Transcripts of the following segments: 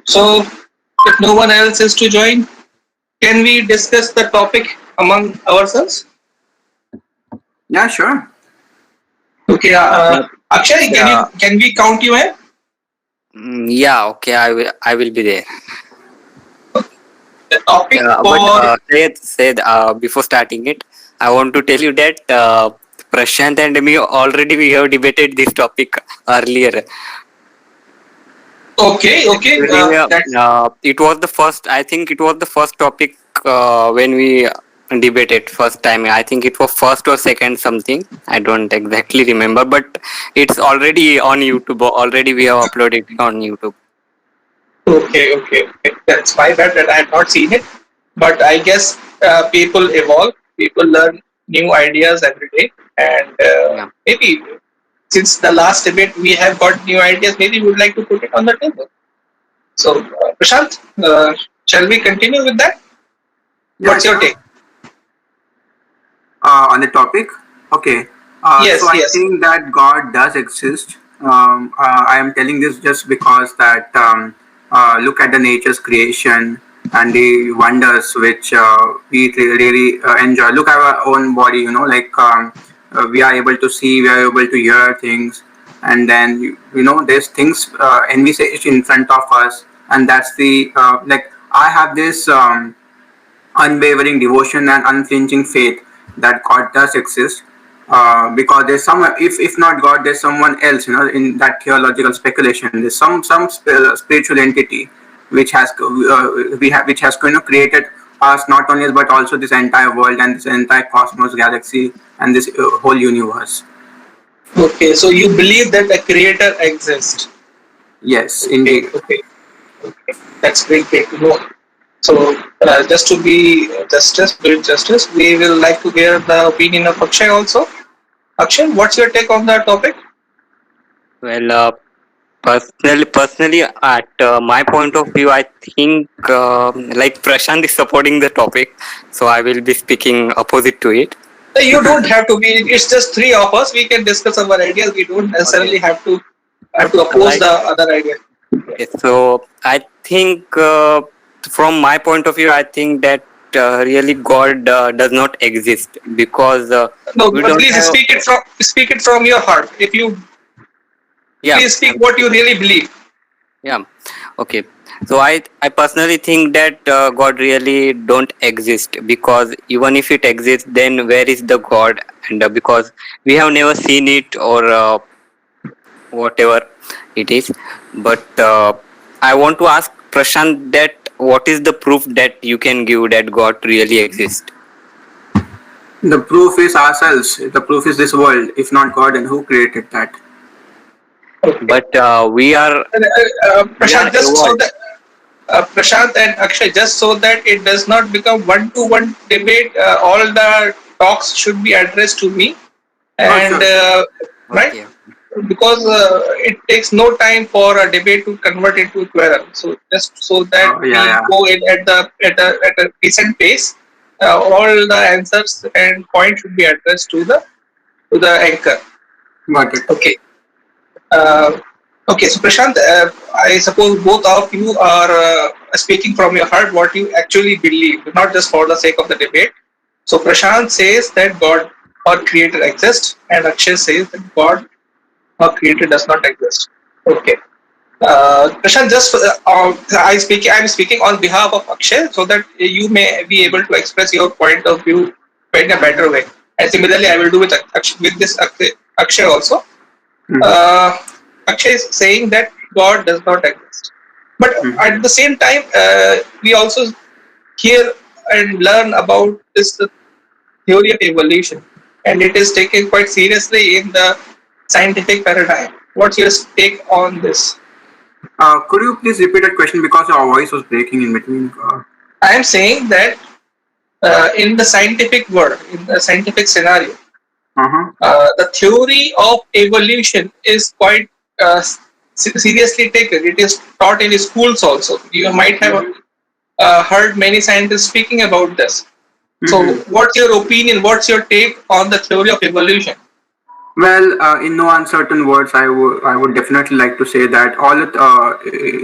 So, if no one else is to join, can we discuss the topic among ourselves? Yeah, sure. Okay, Yep. Akshay, Yeah. can we count you in? Yeah. Okay. I will be there. The topic But for said before starting it, I want to tell you that Prashant and me already we have debated this topic earlier. okay, Actually, that it was the first. I think it was the first topic when we debated first time. I think it was first or second something. I don't exactly remember, but it's already on YouTube. Already we have uploaded it on YouTube. okay. That's my bad that I have not seen it, but I guess people evolve, people learn new ideas every day, and Yeah. maybe since the last debate we have got new ideas, maybe we would like to put it on the table. So, Prashant, shall we continue with that? Yeah, What's your sure. take? On the topic. Okay. So Yes, I yes. think that God does exist. I am telling this just because that look at the nature's creation and the wonders which we really enjoy. Look at our own body. Like we are able to see, we are able to hear things, and then there's things envisaged in front of us, and that's the like I have this. Unwavering devotion and unflinching faith that God does exist. Because there's some, if not God, there's someone else. In that theological speculation, there's some spiritual entity which has which has created us, not only us but also this entire world and this entire cosmos, galaxy, and this whole universe. Okay, so you believe that a creator exists. Yes, Okay, indeed. okay. That's great to know. So, just to be justice, we will like to hear the opinion of Akshay also. Akshay, what's your take on that topic? Well, personally, at my point of view, I think like Prashant is supporting the topic, so I will be speaking opposite to it. You don't have to be. It's just three of us. We can discuss our ideas. We don't Okay. necessarily have to oppose Like the other idea. okay, so I think from my point of view, I think that really God does not exist because No, we but don't please have. speak it from your heart. If you Yeah, please speak what you really believe. yeah. Okay. So I personally think that God really don't exist because even if it exists, then where is the God? And because we have never seen it or whatever it is. But I want to ask Prashant that what is the proof that you can give that God really exists? The proof is ourselves. The proof is this world. If not God, then who created that? Okay. But we are Prashant, just so evolved. that Prashant and Akshay, just so that it does not become one-to-one debate, all the talks should be addressed to me, Oh, and sure, sure. right, Okay. because it takes no time for a debate to convert into a quarrel. So just so that Oh, yeah, we yeah. go in at a decent pace, all the answers and points should be addressed to the anchor. Got it. Okay. Uh, okay, so Prashant, I suppose both of you are speaking from your heart what you actually believe, not just for the sake of the debate. So Prashant says that God or Creator exists, and Akshay says that God or Creator does not exist. Okay. Prashant, just I'm speaking on behalf of Akshay, so that you may be able to express your point of view in a better way. And similarly, I will do with this Akshay also. Mm-hmm. uh, Akshay is saying that God does not exist. But Mm-hmm. at the same time, we also hear and learn about this theory of evolution, and it is taken quite seriously in the scientific paradigm. What's your take on this? Could you please repeat that question because your voice was breaking in between? I am saying that in the scientific world, in the scientific scenario, Uh-huh. the theory of evolution is quite seriously taken. It is taught in schools also. You might have heard many scientists speaking about this. So, Mm-hmm. what's your opinion? What's your take on the theory of evolution? Well, in no uncertain words, I would definitely like to say that all the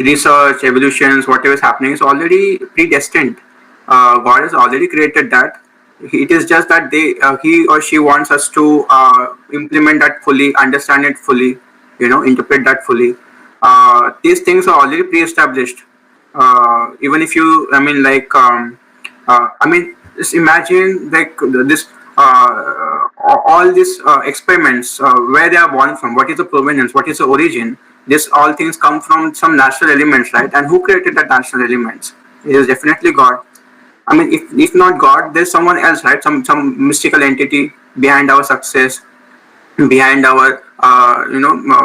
research, evolutions, whatever is happening is already predestined. God has already created that. It is just that he or she wants us to implement that fully, understand it fully, interpret that fully. These things are already pre-established. Even if you, I mean, like, I mean, just imagine like this, all these experiments, where they are born from, what is the provenance, what is the origin. This all things come from some natural elements, right? And who created that natural elements? It is definitely God. I mean, if not God, there's someone else, right? Some mystical entity behind our success, behind our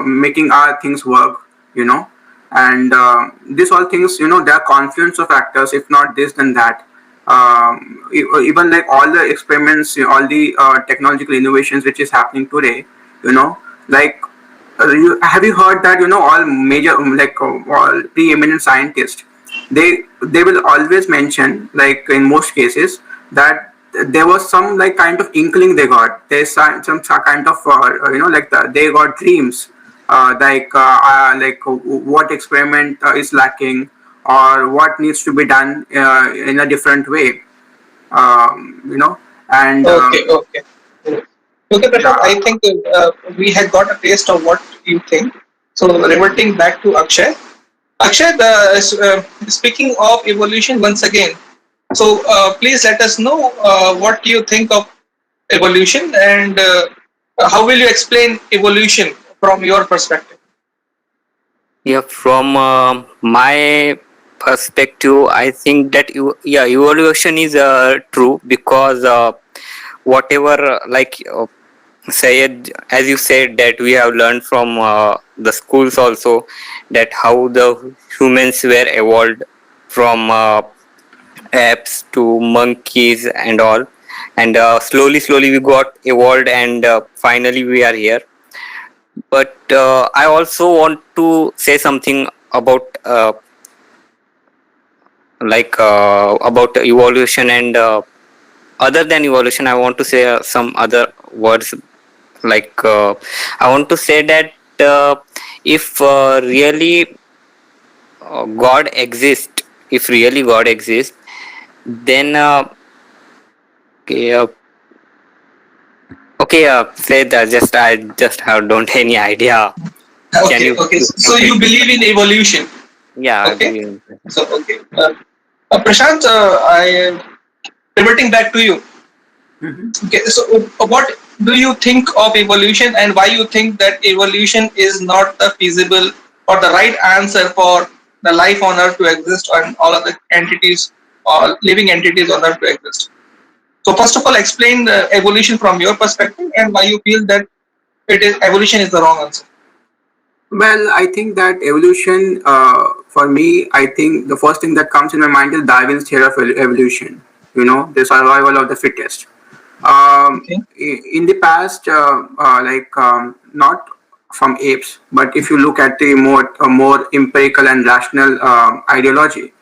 making our things work, you know and these all things, there are confluence of factors. If not this, then that. Even like all the experiments, all the technological innovations which is happening today, you know like have you heard that, all major, all preeminent scientists, they will always mention, like in most cases, that there was some like kind of inkling they got. There's some kind of they got dreams, what experiment is lacking, or what needs to be done in a different way. And Okay, okay. Okay, Prashant, yeah. I think we had got a taste of what you think. So, reverting back to Akshay. Akshay, speaking of evolution once again, so please let us know what you think of evolution, and how will you explain evolution from your perspective? Yeah, from my perspective, I think that evolution is true because whatever said, as you said, that we have learned from the schools also, that how the humans were evolved from apes to monkeys and all, and slowly we got evolved, and finally we are here. But I also want to say something about about evolution, and other than evolution I want to say some other words. I want to say that if really god exists, if really god exists, then okay, say that, just I just have don't any idea. Can Okay, you okay. please So complete? you believe in evolution? Yeah, I Okay. believe in that. So okay, Prashant, I reverting back to you. Mhm. Okay, so what do you think of evolution, and why you think that evolution is not the feasible or the right answer for the life on Earth to exist and all other entities or living entities on Earth to exist? So first of all, explain the evolution from your perspective and why you feel that evolution is the wrong answer. Well, I think that evolution, for me, I think the first thing that comes in my mind is Darwin's theory of evolution. The survival of the fittest. Okay. In the past, not from apes, but if you look at the more empirical and rational ideology,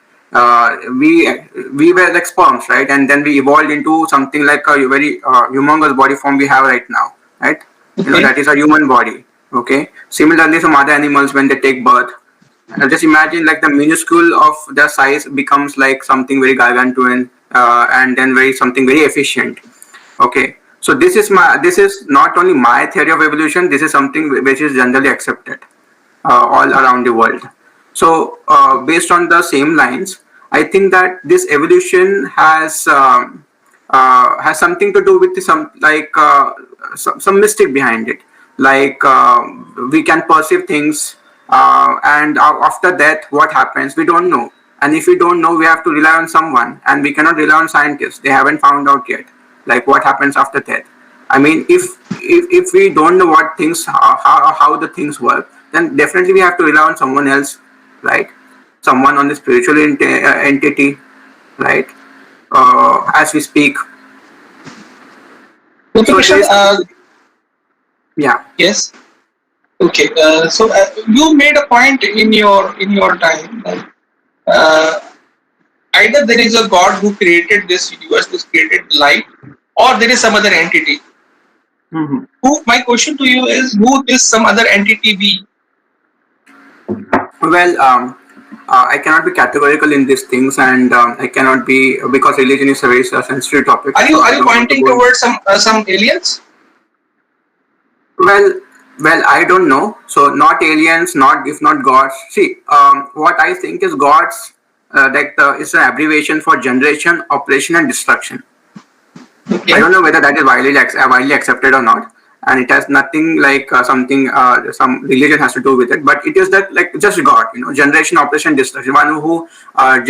we were like sperms, right? And then we evolved into something like a very humongous body form we have right now, right? Okay. That is a human body. Okay. Similarly, some other animals, when they take birth, just imagine like the minuscule of their size becomes like something very gargantuan, and then very something very efficient. Okay, so this is not only my theory of evolution. This is something which is generally accepted all around the world. So based on the same lines, I think that this evolution has something to do with some mystic behind it. Like we can perceive things, and after that, what happens? We don't know. And if we don't know, we have to rely on someone, and we cannot rely on scientists. They haven't found out yet, like what happens after death. I mean, if we don't know what things, how the things work, then definitely we have to rely on someone else, right? Someone on the spiritual entity, right? As we speak. Okay, So Prashant. this, yeah. Yes. Okay. So you made a point in your time that uh, either there is a God who created this universe, who created life, or there is some other entity. Mhm. Who? My question to you is, who this some other entity be? Well, I cannot be categorical in these things, and I cannot be because religion is a very sensitive topic, so Are I you don't want to pointing go. towards some aliens? Well, well, I don't know. So not aliens, not if not gods. See, what I think is gods. Is an abbreviation for generation, operation, and destruction. I Okay. don't know whether that is widely accepted or not, and it has nothing like something some religion has to do with it. But it is that like just God, generation, operation, destruction. One who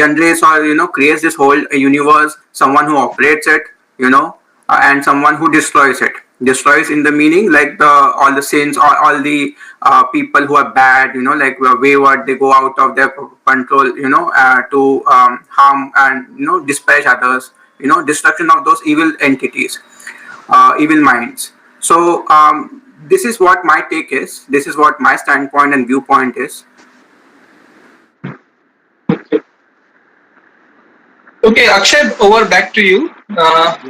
generates or creates this whole universe. Someone who operates it, and someone who destroys it. Destroys in the meaning like the all the sins, all the people who are bad, like who are wayward, they go out of their control, to harm and disparage others, destruction of those evil entities, evil minds. So this is what my take is. This is what my standpoint and viewpoint is. Okay. Okay, Akshay, over back to you.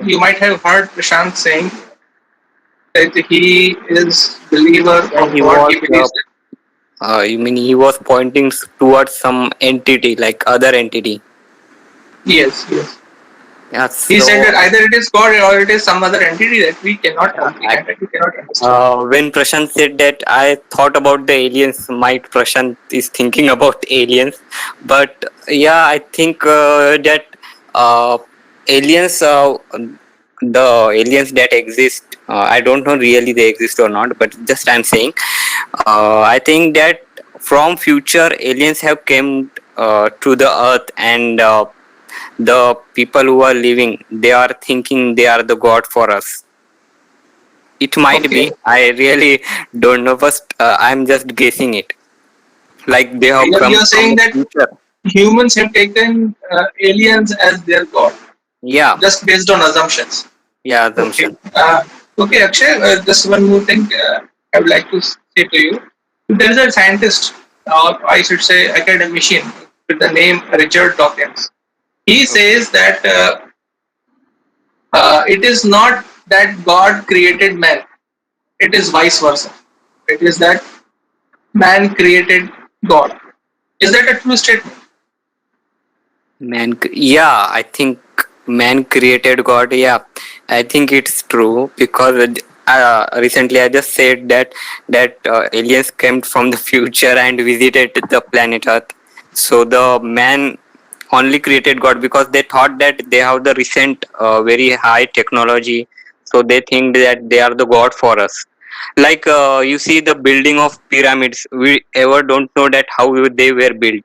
You might have heard Prashant saying that he is believer Yeah, of he God. was. He believes that. You mean he was pointing towards some entity, like other entity? Yes, yes. Yeah. He said So that either it is God or it is some other entity that we cannot yeah, comprehend, that we cannot understand. when Prashant said that, I thought about the aliens. Might Prashant is thinking about aliens, but yeah, I think that uh, aliens, the aliens that exist, I don't know really they exist or not, but just I'm saying, I think that from future aliens have came to the earth, and the people who are living, they are thinking they are the god for us. It might Okay. be. I really don't know, but I'm just guessing it. Like they Okay. have You come are from saying the that future. humans have taken aliens as their God, Yeah, just based on assumptions. yeah, Okay. assumption. Okay, Akshay, just one more thing I would like to say to you. There is a scientist, or I should say academician, with the name Richard Dawkins. He Okay. says that it is not that God created man, it is vice versa. It is that man created God. Is that a true statement? Yeah, I think man created God. Yeah, I think it's true because recently I just said that aliens came from the future and visited the planet Earth. So the man only created God because they thought that they have the recent very high technology. So they think that they are the God for us. Like you see the building of pyramids, we ever don't know that how they were built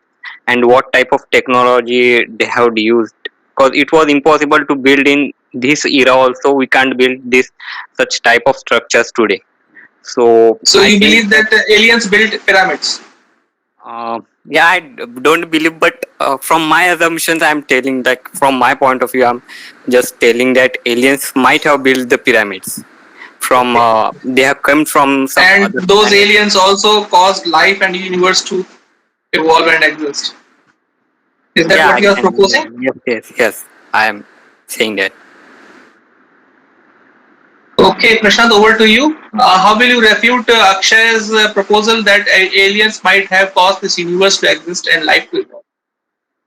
and what type of technology they have used, because it was impossible to build in this era. Also we can't build this such type of structures today. So So I you think believe that that aliens built pyramids? yeah, don't believe, but from my assumptions I'm telling, like from my point of view, I'm just telling that aliens might have built the pyramids from Okay. they have come from some And other those planet. aliens also caused life and universe to evolve and exist. Is that Yeah, what I you are can. proposing? Yes, I am saying that. Okay, Prashant, over to you. How will you refute Akshay's proposal that aliens might have caused this universe to exist and life to evolve?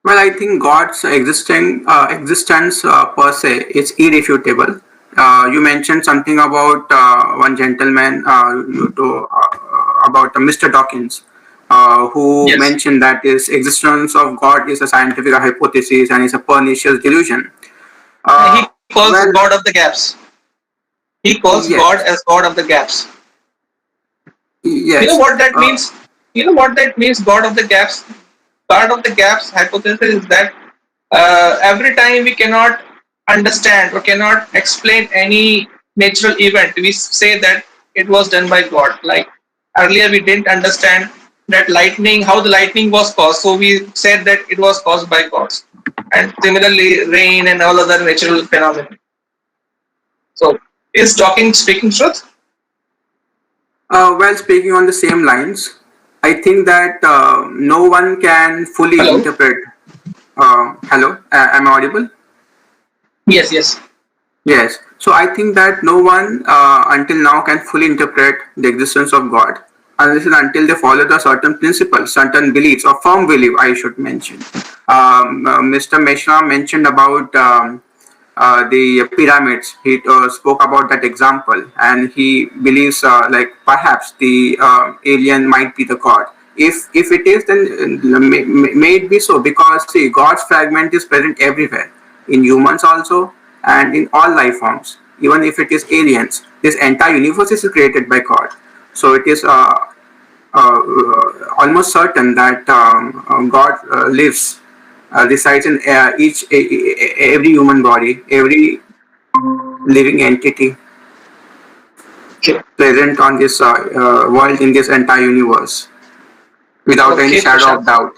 Well, I think God's existence per se is irrefutable. You mentioned something about one gentleman, about Mr. Dawkins, who Yes. mentioned that his existence of God is a scientific hypothesis and is a pernicious delusion. He calls Well, God of the gaps. He calls God yes, as God of the gaps. You know yes, what that means? You know what that means, God of the gaps? God of the gaps hypothesis is that every time we cannot understand or cannot explain any natural event, we say that it was done by God. Like earlier, we didn't understand that lightning, how the lightning was caused, so we said that it was caused by gods. And similarly, rain and all other natural phenomena. So, is talking speaking truth? well, speaking on the same lines, I think that no one can fully Hello. interpret. Hello, am I audible? Yes. Yes. Yes. So I think that no one until now can fully interpret the existence of God unless and until they follow the certain principles, certain beliefs, or firm belief, I should mention. Mr. Mishra mentioned about the pyramids. He spoke about that example, and he believes like perhaps the alien might be the god. If it is, then may it be so, because see, God's fragment is present everywhere, in humans also, and in all life forms. Even if it is aliens, this entire universe is created by God. So it is almost certain that God lives, resides in every human body, every living entity Okay. present on this world, in this entire universe, without any Okay, shadow Prashant. of doubt.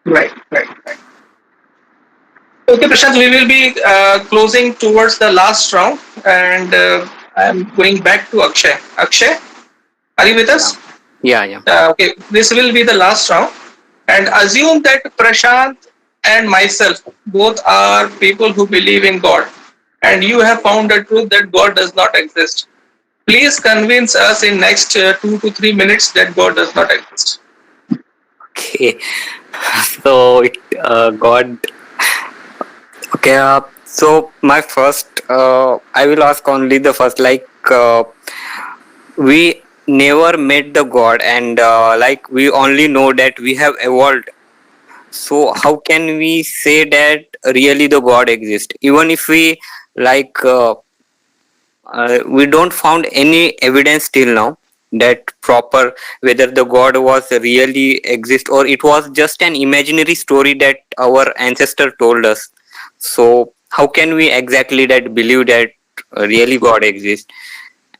Right, right, right. Okay, Prashant, we will be closing towards the last round, and I'm going back to Akshay. Akshay, are you with Yeah. us? Yeah, yeah. Okay, this will be the last round, and assume that Prashant and myself both are people who believe in God, and you have found the truth that God does not exist. Please convince us in next 2 to 3 minutes that God does not exist. Okay. So God. Okay. So my first, I will ask only the first. Like we never met the God, and like we only know that we have evolved. So how can we say that really the God exists? Even if we like, we don't found any evidence till now that proper whether the God was really exist or it was just an imaginary story that our ancestor told us. So how can we exactly that believe that really God exists?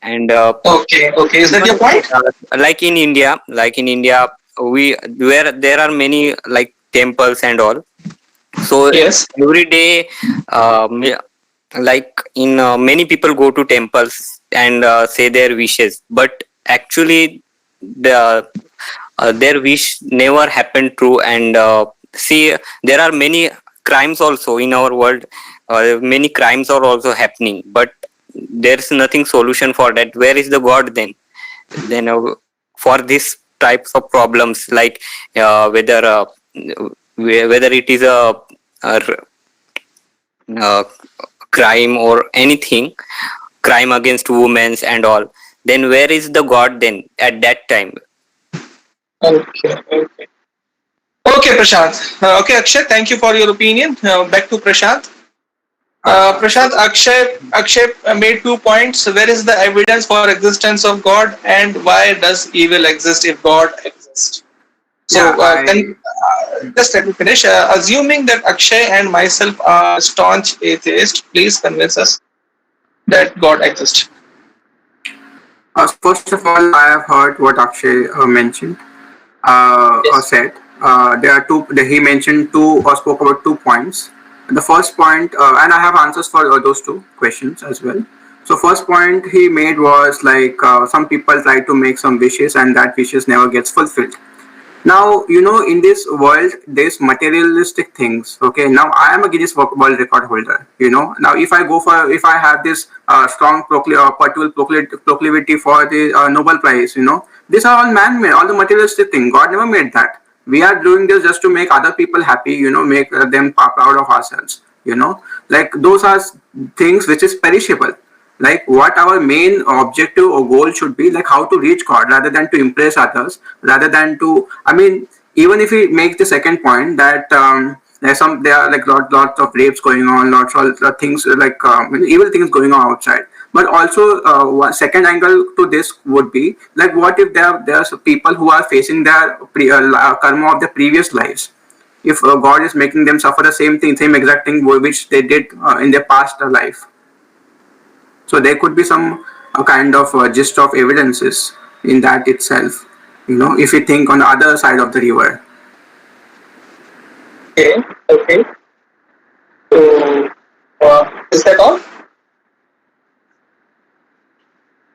And Okay, okay. Is that even your point? like in India, we where there are many like temples and all. So Yes. every day, like in many people go to temples and say their wishes, but actually the their wish never happened true. And see, there are many crimes also in our world. Many crimes are also happening, but there is nothing solution for that. Where is the God then? Then for these types of problems, like whether whether it is a uh, crime or anything, crime against women and all, then where is the God then at that time? Okay, okay. Okay, Prashant. Okay, Akshay, thank you for your opinion. Back to Prashant. So Prashant, Akshay made 2 points. Where is the evidence for existence of God, and why does evil exist if God exists? yeah, So, just let me finish. Assuming that Akshay and myself are staunch atheists, please convince us that God exists. so first of all, I have heard what Akshay mentioned or Yes. said. There are two. He mentioned two or spoke about 2 points. The first point, and I have answers for those two questions as well. So first point he made was like some people try to make some wishes and that wishes never gets fulfilled. Now, in this world, there's materialistic things. Okay. Now, I am a Guinness World Record holder. Now if I have this strong proclivity for the Nobel Prize, these are all man-made, all the materialistic things. God never made that. We are doing this just to make other people happy, make them proud of ourselves. Like those are things which is perishable, like what our main objective or goal should be, like how to reach God rather than to impress others, rather than to, I mean, even if we make the second point that there are like lots of rapes going on, lots of things like evil things going on outside, but also one second angle to this would be like, what if there are some people who are facing their karma of their previous lives, if God is making them suffer the same exact thing which they did in their past life. So there could be some kind of gist of evidences in that itself. If you think on the other side of the river. Okay. Okay. So, is that all?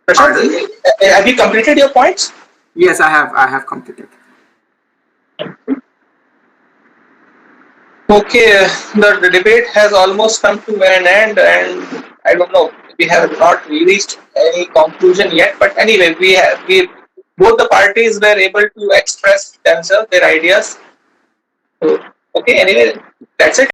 Prashant, Pardon? have you completed your points? Yes, I have. I have completed. Okay, the debate has almost come to an end, and I don't know. We have not reached any conclusion yet, but anyway, we both the parties were able to express themselves, their ideas. So, okay, anyway, that's it.